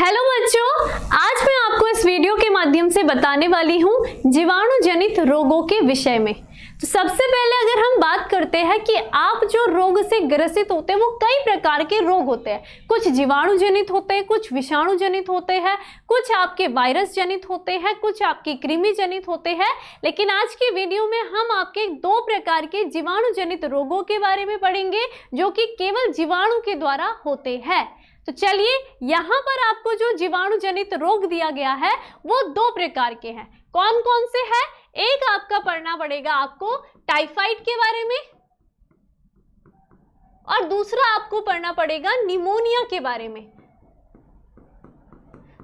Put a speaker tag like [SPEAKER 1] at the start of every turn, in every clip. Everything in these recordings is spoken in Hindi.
[SPEAKER 1] हेलो बच्चों, आज मैं आपको इस वीडियो के माध्यम से बताने वाली हूँ जीवाणु जनित रोगों के विषय में। तो सबसे पहले अगर हम बात करते हैं कि आप जो रोग से ग्रसित होते हैं वो कई प्रकार के रोग होते हैं। कुछ जीवाणु जनित होते हैं, कुछ विषाणु जनित होते हैं, कुछ आपके वायरस जनित होते हैं, कुछ आपके कृमि जनित होते हैं। लेकिन आज की वीडियो में हम आपके दो प्रकार के जीवाणु जनित रोगों के बारे में पढ़ेंगे जो कि केवल जीवाणु के द्वारा होते हैं। तो चलिए, यहाँ पर आपको जो जीवाणु जनित रोग दिया गया है वो दो प्रकार के हैं। कौन कौन से हैं? एक आपका पढ़ना पड़ेगा आपको टाइफाइड के बारे में, और दूसरा आपको पढ़ना पड़ेगा निमोनिया के बारे में।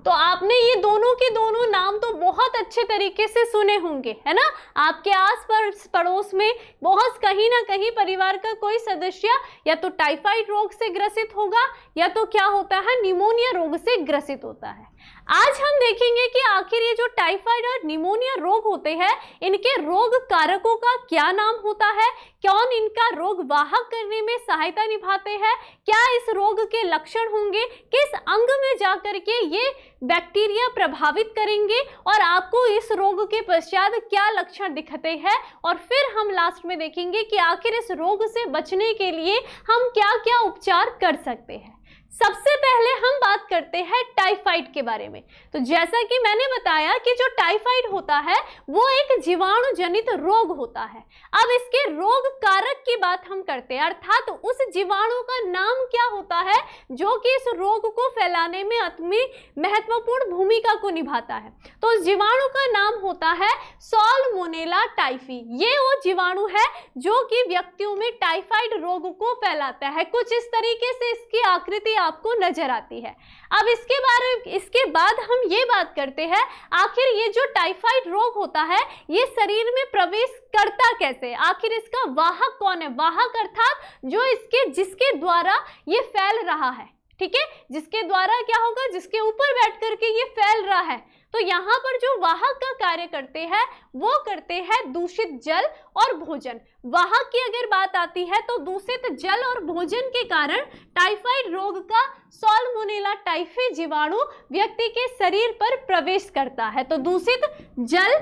[SPEAKER 1] तो आपने ये दोनों के दोनों नाम तो बहुत अच्छे तरीके से सुने होंगे, है ना। आपके आस पास पड़ोस में बहुत कहीं ना कहीं परिवार का कोई सदस्य या तो टाइफाइड रोग से ग्रसित होगा या तो क्या होता है, निमोनिया रोग से ग्रसित होता है। आज हम देखेंगे कि आखिर ये जो टाइफाइड और निमोनिया रोग होते हैं इनके रोग कारकों का क्या नाम होता है, कौन इनका रोग वाहक करने में सहायता निभाते हैं, क्या इस रोग के लक्षण होंगे, किस अंग में जाकर के ये बैक्टीरिया प्रभावित करेंगे और आपको इस रोग के पश्चात क्या लक्षण दिखते हैं, और फिर हम लास्ट में देखेंगे कि आखिर इस रोग से बचने के लिए हम क्या क्या उपचार कर सकते हैं। सबसे पहले हम बात करते हैं टाइफाइड के बारे में। तो जैसा कि मैंने बताया कि जो टाइफाइड होता है वो एक जीवाणु जनित रोग होता है। अब इसके रोग कारक की बात हम करते हैं, अर्थात उस जीवाणु का नाम क्या होता है जो कि इस रोग को फैलाने में अपनी महत्वपूर्ण भूमिका को निभाता है। तो उस जीवाणु का नाम होता है साल्मोनेला टाइफी। ये वो जीवाणु है जो कि व्यक्तियों में टाइफाइड रोग को फैलाता है। कुछ इस तरीके से इसकी आकृति आपको नजर आती है। अब इसके बाद हम ये बात करते हैं आखिर ये जो टाइफाइड रोग होता है ये शरीर में प्रवेश करता कैसे, आखिर इसका वाहक कौन है। वाहक अर्थात जो जिसके द्वारा ये फैल रहा है, ठीक है, जिसके द्वारा क्या होगा, जिसके ऊपर बैठ करके ये फैल रहा है। तो यहाँ पर जो वाहक का कार्य करते हैं वो करते हैं दूषित जल और भोजन। वाहक की अगर बात आती है तो दूषित जल और भोजन के कारण टाइफाइड रोग का साल्मोनेला टाइफी जीवाणु व्यक्ति के शरीर पर प्रवेश करता है। तो दूषित जल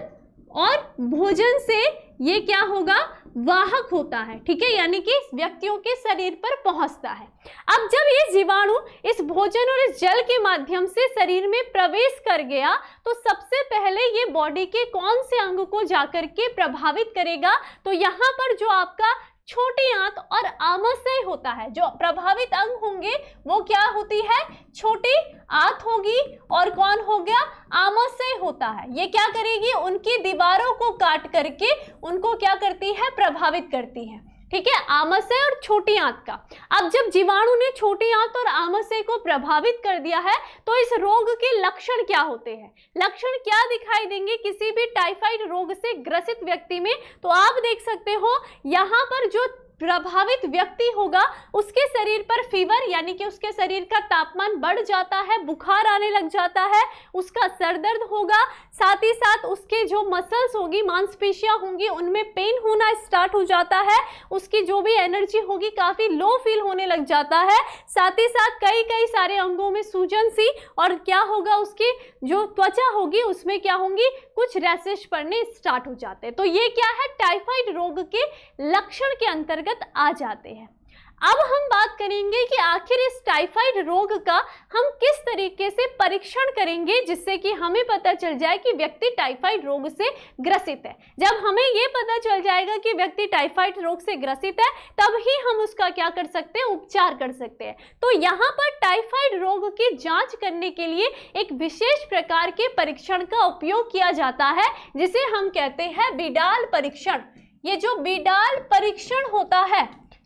[SPEAKER 1] और भोजन से ये क्या होगा, वाहक होता है, ठीक है, यानी कि व्यक्तियों के शरीर पर पहुंचता है। अब जब ये जीवाणु इस भोजन और इस जल के माध्यम से शरीर में प्रवेश कर गया तो सबसे पहले ये बॉडी के कौन से अंग को जाकर के प्रभावित करेगा, तो यहाँ पर जो आपका छोटी आंत और आमाशय होता है, जो प्रभावित अंग होंगे वो क्या होती है, छोटी आंत होगी, और कौन हो गया, आमाशय होता है। ये क्या करेगी, उनकी दीवारों को काट करके उनको क्या करती है, प्रभावित करती है, ठीक है, आमाशय और छोटी आंत का। अब जब जीवाणु ने छोटी आंत और आमाशय को प्रभावित कर दिया है तो इस रोग के लक्षण क्या होते हैं, लक्षण क्या दिखाई देंगे किसी भी टाइफाइड रोग से ग्रसित व्यक्ति में। तो आप देख सकते हो यहाँ पर जो प्रभावित व्यक्ति होगा उसके शरीर पर फीवर यानी कि उसके शरीर का तापमान बढ़ जाता है, बुखार आने लग जाता है, उसका सर दर्द होगा, साथ ही साथ उसके जो मसल्स होगी, मांसपेशियां होंगी, उनमें पेन होना स्टार्ट हो जाता है, उसकी जो भी एनर्जी होगी काफ़ी लो फील होने लग जाता है, साथ ही साथ कई सारे अंगों में सूजन सी, और क्या होगा, उसकी जो त्वचा होगी उसमें क्या होंगी, कुछ रैशेस पड़ने स्टार्ट हो जाते हैं। तो ये क्या है, टाइफाइड रोग के लक्षण के अंतर्गत आ जाते हैं। अब हम बात करेंगे कि आखिर इस टाइफाइड रोग का हम किस तरीके से परीक्षण करेंगे जिससे कि हमें पता चल जाए कि व्यक्ति टाइफाइड रोग से ग्रसित है। जब हमें ये पता चल जाएगा कि व्यक्ति टाइफाइड रोग से ग्रसित है तब ही हम उसका क्या कर सकते हैं, उपचार कर सकते हैं। तो यहाँ पर टाइफाइड रोग की जांच करने के लिए एक विशेष प्रकार के परीक्षण का उपयोग किया जाता है जिसे हम कहते हैं बिडाल परीक्षण। ये जो बिडाल परीक्षण होता है,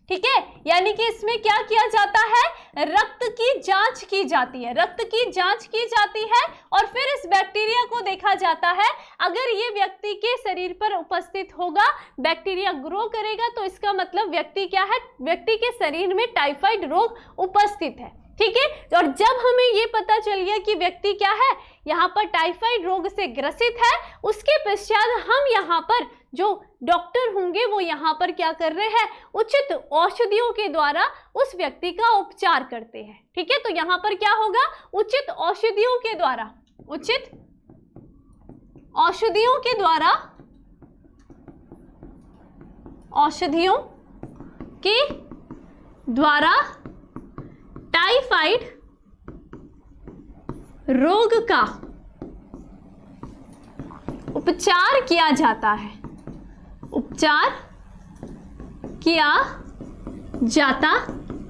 [SPEAKER 1] ठीक है, यानी कि इसमें क्या किया जाता है, रक्त की जांच की जाती है, रक्त की जांच की जाती है और फिर इस बैक्टीरिया को देखा जाता है। अगर ये व्यक्ति के शरीर पर उपस्थित होगा, बैक्टीरिया ग्रो करेगा, तो इसका मतलब व्यक्ति क्या है, व्यक्ति के शरीर में टाइफाइड रोग उपस्थित है, ठीक है। और जब हमें ये पता चल गया कि व्यक्ति क्या है, यहाँ पर टाइफाइड रोग से ग्रसित है, उसके पश्चात हम यहाँ पर जो डॉक्टर होंगे वो यहाँ पर क्या कर रहे हैं, उचित औषधियों के द्वारा उस व्यक्ति का उपचार करते हैं। ठीक है, तो यहाँ पर क्या होगा, उचित औषधियों के द्वारा, उचित औषधियों के द्वारा, औषधियों के द्वारा टाइफाइड रोग का उपचार किया जाता है, उपचार किया जाता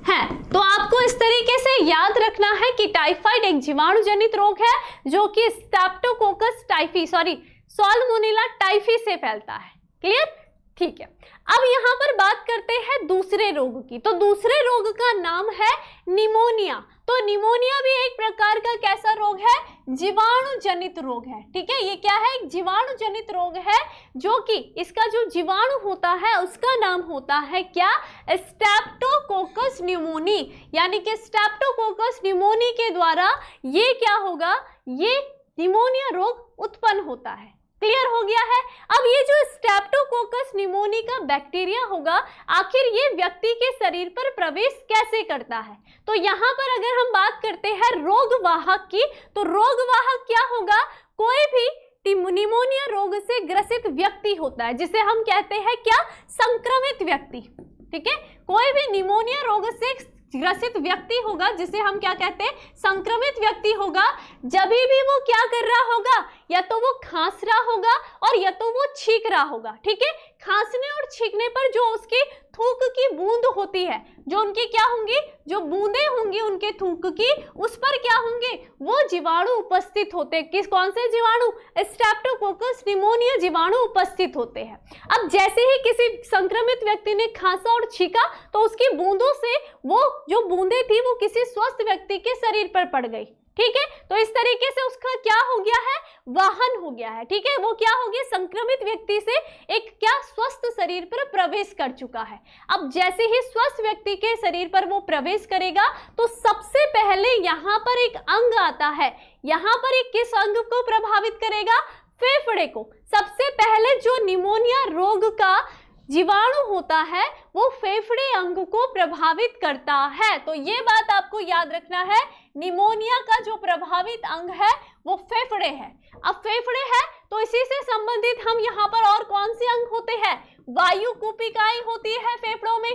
[SPEAKER 1] है। तो आपको इस तरीके से याद रखना है कि टाइफाइड एक जीवाणु जनित रोग है जो कि स्ट्रेप्टोकोकस टाइफी साल्मोनेला टाइफी से फैलता है। क्लियर? ठीक है, अब यहाँ पर बात करते हैं दूसरे रोग की। तो दूसरे रोग का नाम है निमोनिया। तो निमोनिया भी एक प्रकार का कैसा रोग है, जीवाणु जनित रोग है। ठीक है, ये क्या है, एक जीवाणु जनित रोग है जो कि इसका जो जीवाणु होता है उसका नाम होता है क्या, स्ट्रेप्टोकोकस न्यूमोनी, यानी कि स्ट्रेप्टोकोकस न्यूमोनी के द्वारा ये क्या होगा, ये निमोनिया रोग उत्पन्न होता है। क्लियर हो गया है? अब ये जो स्ट्रेप्टोकोकस न्यूमोनी का बैक्टीरिया होगा, आखिर ये व्यक्ति के शरीर पर प्रवेश कैसे करता है? तो यहाँ पर अगर हम बात करते हैं रोगवाहक की, तो रोगवाहक क्या होगा, कोई भी निमोनिया रोग से ग्रसित व्यक्ति होता है जिसे हम कहते हैं क्या, संक्रमित व्यक्ति। ठीक है, कोई भी निमोनिया रोग से ग्रसित व्यक्ति होगा जिसे हम क्या कहते हैं, संक्रमित व्यक्ति होगा। जब भी वो क्या कर रहा होगा, या तो वो खांस रहा होगा और या तो वो छींक रहा होगा। ठीक है, खांसने और छींकने पर जो उसकी थूक की बूंद होती है, जो उनकी क्या होंगी, जो बूंदें होंगी उनके थूक की, उस पर क्या होंगे, वो जीवाणु उपस्थित होते हैं। किस, कौन से जीवाणु, स्ट्रेप्टोकोकस निमोनिया जीवाणु उपस्थित होते हैं। अब जैसे ही किसी संक्रमित व्यक्ति ने खांसा और छींका तो उसकी बूंदों से वो जो बूंदें थी वो किसी स्वस्थ व्यक्ति के शरीर पर पड़ गई। ठीक है, तो इस तरीके से उसका क्या हो गया है, वाहन हो गया है। ठीक है, वो क्या हो गया, संक्रमित व्यक्ति से एक क्या स्वस्थ शरीर पर प्रवेश कर चुका है। अब जैसे ही स्वस्थ व्यक्ति के शरीर पर वो प्रवेश करेगा तो सबसे पहले यहाँ पर एक अंग आता है। यहाँ पर एक किस अंग को प्रभावित करेगा, फेफड़े को। सबसे पहले जो निमोनिया रोग का जीवाणु होता है वो फेफड़े अंग को प्रभावित करता है। तो ये बात आपको याद रखना है, निमोनिया का जो प्रभावित अंग है वो फेफड़े है। अब फेफड़े है तो इसी से संबंधित हम यहाँ पर और कौन से अंग होते हैं, वायु कूपिकाएं होती है फेफड़ों में।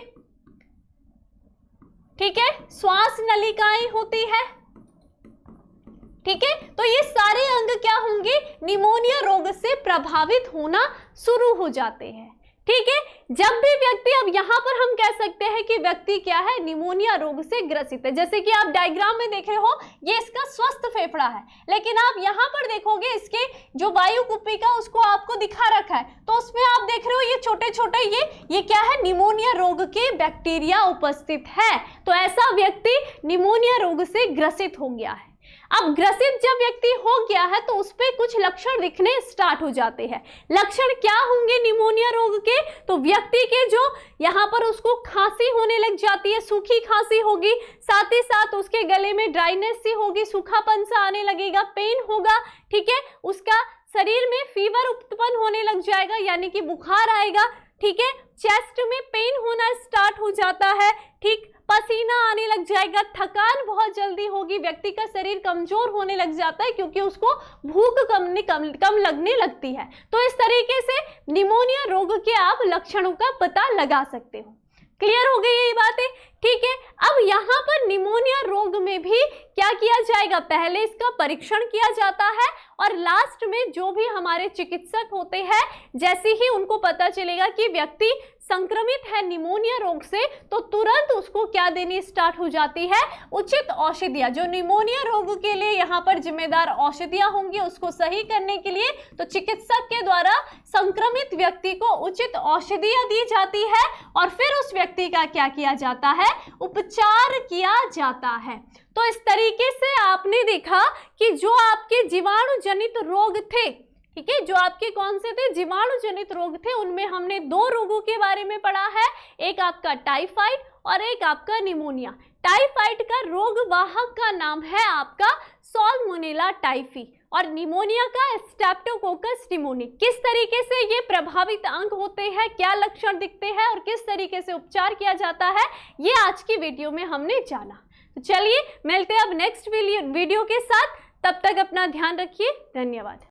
[SPEAKER 1] ठीक है, श्वास नलिकाएं होती है। ठीक है, तो ये सारे अंग क्या होंगे, निमोनिया रोग से प्रभावित होना शुरू हो जाते हैं। ठीक है, जब भी व्यक्ति, अब यहाँ पर हम कह सकते हैं कि व्यक्ति क्या है, निमोनिया रोग से ग्रसित है। जैसे कि आप डायग्राम में देख रहे हो, ये इसका स्वस्थ फेफड़ा है, लेकिन आप यहाँ पर देखोगे इसके जो वायु कुपिका उसको आपको दिखा रखा है, तो उसमें आप देख रहे हो ये छोटे छोटे ये क्या है, निमोनिया रोग के बैक्टीरिया उपस्थित है। तो ऐसा व्यक्ति निमोनिया रोग से ग्रसित हो गया है। अब ग्रसित जब व्यक्ति हो गया है तो उस पे कुछ लक्षण दिखने स्टार्ट हो जाते हैं। लक्षण क्या होंगे निमोनिया रोग के, तो व्यक्ति के जो यहाँ पर उसको खांसी होने लग जाती है, सूखी खांसी होगी, साथ ही साथ उसके गले में ड्राइनेस सी होगी, सूखापन सा आने लगेगा, पेन होगा। ठीक है, उसका शरीर में फीवर उत्पन्न होने लग जाएगा, यानी कि बुखार आएगा। ठीक है, चेस्ट में पेन होना स्टार्ट हो जाता है। ठीक, पसीना आने लग जाएगा, थकान बहुत जल्दी होगी, व्यक्ति का शरीर कमजोर होने लग जाता है क्योंकि उसको भूख कम लगने लगती है। तो इस तरीके से निमोनिया रोग के आप लक्षणों का पता लगा सकते हो। क्लियर हो गई ये बातें? ठीक है, अब यहाँ पर निमोनिया रोग में भी क्या किया जाएगा, पहले इसका परीक्षण किया जाता है और लास्ट में जो भी हमारे चिकित्सक होते हैं, जैसे ही उनको पता चलेगा कि व्यक्ति संक्रमित है निमोनिया रोग से, तो तुरंत उसको क्या देनी स्टार्ट हो जाती है, उचित औषधियां। जो निमोनिया रोग के लिए यहाँ पर जिम्मेदार औषधियां होंगी उसको सही करने के लिए तो चिकित्सक के द्वारा संक्रमित व्यक्ति को उचित औषधियां दी जाती है और फिर उस व्यक्ति का क्या किया जाता है, उपचार किया जाता है। तो इस तरीके से आपने देखा कि जो आपके जीवाणु जनित रोग थे, ठीक है, जो आपके कौन से थे, जीवाणु जनित रोग थे, उनमें हमने दो रोगों के बारे में पढ़ा है, एक आपका टाइफाइड और एक आपका निमोनिया। टाइफाइड का रोग वाहक का नाम है आपका साल्मोनेला सैल्मोनेला टाइफी और निमोनिया का स्ट्रेप्टोकोकस निमोनिया। किस तरीके से ये प्रभावित अंग होते हैं, क्या लक्षण दिखते हैं और किस तरीके से उपचार किया जाता है, ये आज की वीडियो में हमने जाना। तो चलिए मिलते हैं अब नेक्स्ट वीडियो के साथ। तब तक अपना ध्यान रखिए। धन्यवाद।